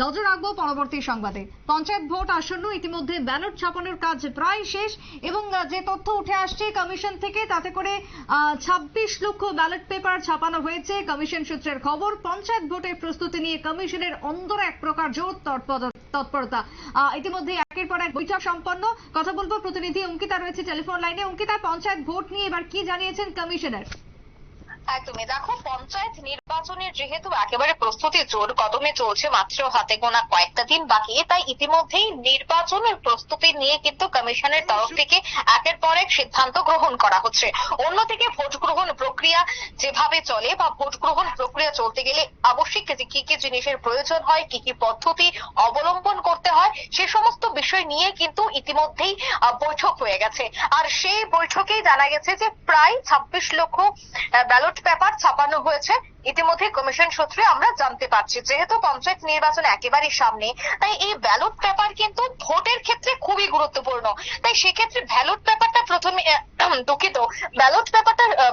নজর রাখবো পরবর্তী সংবাদে। পঞ্চায়েত ভোট আসন্ন, ইতিমধ্যে ব্যালট ছাপানোর কাজ প্রায় শেষ এবং যে তথ্য উঠে আসছে কমিশন থেকে, তাতে করে 26 লক্ষ ব্যালট পেপার ছাপানো হয়েছে। কমিশন সূত্রের খবর, পঞ্চায়েত ভোটের প্রস্তুতি নিয়ে কমিশনের অন্দরে এক প্রকার জোর তৎপরতা। ইতিমধ্যে একের পর এক বৈঠক সম্পন্ন। কথা বলবো, প্রতিনিধি অঙ্কিতা রয়েছে টেলিফোন লাইনে। অঙ্কিতা, পঞ্চায়েত ভোট নিয়ে এবার কি জানিয়েছেন কমিশনার? একদমই, দেখো, পঞ্চায়েত নির্বাচনের যেহেতু একেবারে প্রস্তুতি জোর কদমে চলছে, মাত্র হাতে গোনা কয়েকটা দিন বাকি, তাই ইতিমধ্যেই নির্বাচনের প্রস্তুতি নিয়ে কিন্তু কমিশনের তরফ থেকে একের পর এক সিদ্ধান্ত গ্রহণ করা হচ্ছে। অন্যদিকে ভোট গ্রহণ প্রক্রিয়া যেভাবে চলে বা ভোট গ্রহণ প্রক্রিয়া চলতে গেলে আবশ্যিক কি কি জিনিসের প্রয়োজন হয়, কি কি পদ্ধতি অবলম্বন করতে হয়, সে সমস্ত বিষয় নিয়ে কিন্তু ইতিমধ্যেই বৈঠক হয়ে গেছে। আর সেই বৈঠকেই জানা গেছে যে প্রায় 26 লক্ষ ব্যালট পেপার ছাপানো হয়েছে। ইতিমধ্যে কমিশন সূত্রে আমরা জানতে পারছি, যেহেতু পঞ্চায়েত নির্বাচন একেবারেই সামনে, তাই এই ব্যালট পেপার কিন্তু ভোটের ক্ষেত্রে খুবই গুরুত্বপূর্ণ। তাই সেক্ষেত্রে ব্যালট পেপারটা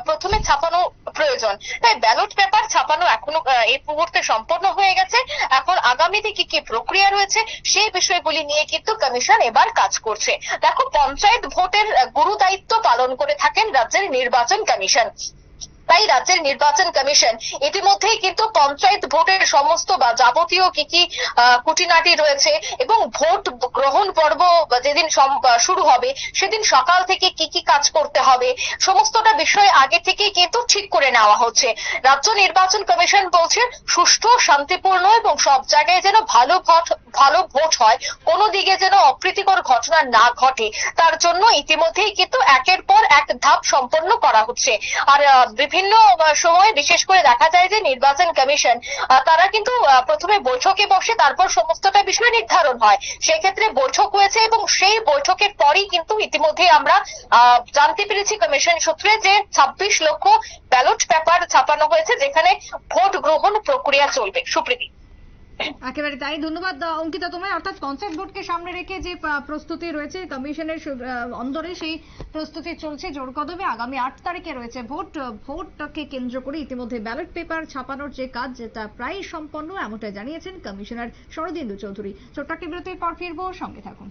প্রথমে ছাপানো প্রয়োজন। তাই ব্যালট পেপার ছাপানো এখনো এই মুহূর্তে সম্পন্ন হয়ে গেছে। এখন আগামীতে কি কি প্রক্রিয়া রয়েছে সেই বিষয়গুলি নিয়ে কিন্তু কমিশন এবার কাজ করছে। দেখো, পঞ্চায়েত ভোটের গুরু দায়িত্ব পালন করে থাকেন রাজ্যের নির্বাচন কমিশন। তাই রাজ্যের নির্বাচন কমিশন ইতিমধ্যেই কিন্তু পঞ্চায়েত ভোটের সমস্ত বা যাবতীয় কি কি খুঁটিনাটি রয়েছে এবং ভোট গ্রহণ পর্ব যেদিন শুরু হবে সেদিন সকাল থেকে কি কি কাজ করতে হবে সমস্তটা বিষয় আগে থেকে কিন্তু ঠিক করে নেওয়া হচ্ছে। রাজ্য নির্বাচন কমিশন বলছে, সুষ্ঠু, শান্তিপূর্ণ এবং সব জায়গায় যেন ভালো ভোট হয়, কোনো দিকে যেন অপ্রীতিকর ঘটনা না ঘটে, তার জন্য ইতিমধ্যেই কিন্তু একের পর এক ধাপ সম্পন্ন করা হচ্ছে। আর বিভিন্ন সময় বিশেষ করে দেখা যায় যে নির্বাচন কমিশন তারা কিন্তু প্রথমে বৈঠকে বসে, তারপর সমস্তটা বিষয় নির্ধারণ হয়। সেক্ষেত্রে বৈঠক হয়েছে এবং সেই বৈঠকের পরই কিন্তু ইতিমধ্যে আমরা জানতে পেরেছি কমিশন সূত্রে যে 26 লক্ষ ব্যালট পেপার ছাপানো হয়েছে, যেখানে ভোট গ্রহণ প্রক্রিয়া চলবে। সুপ্রীতি। একেবারে তাই, ধন্যবাদ অঙ্কিতা তোমায়। অর্থাৎ পঞ্চায়েত ভোটকে সামনে রেখে যে প্রস্তুতি রয়েছে কমিশনের অন্দরে, সেই প্রস্তুতি চলছে জোর কদমে। আগামী 8 তারিখে রয়েছে ভোটকে কেন্দ্র করে ইতিমধ্যে ব্যালট পেপার ছাপানোর যে কাজ, যেটা প্রায় সম্পন্ন, এমনটাই জানিয়েছেন কমিশনার শরদিন্দু চৌধুরী। ছোট্ট একটি বিরতির পর ফিরবো, সঙ্গে থাকুন।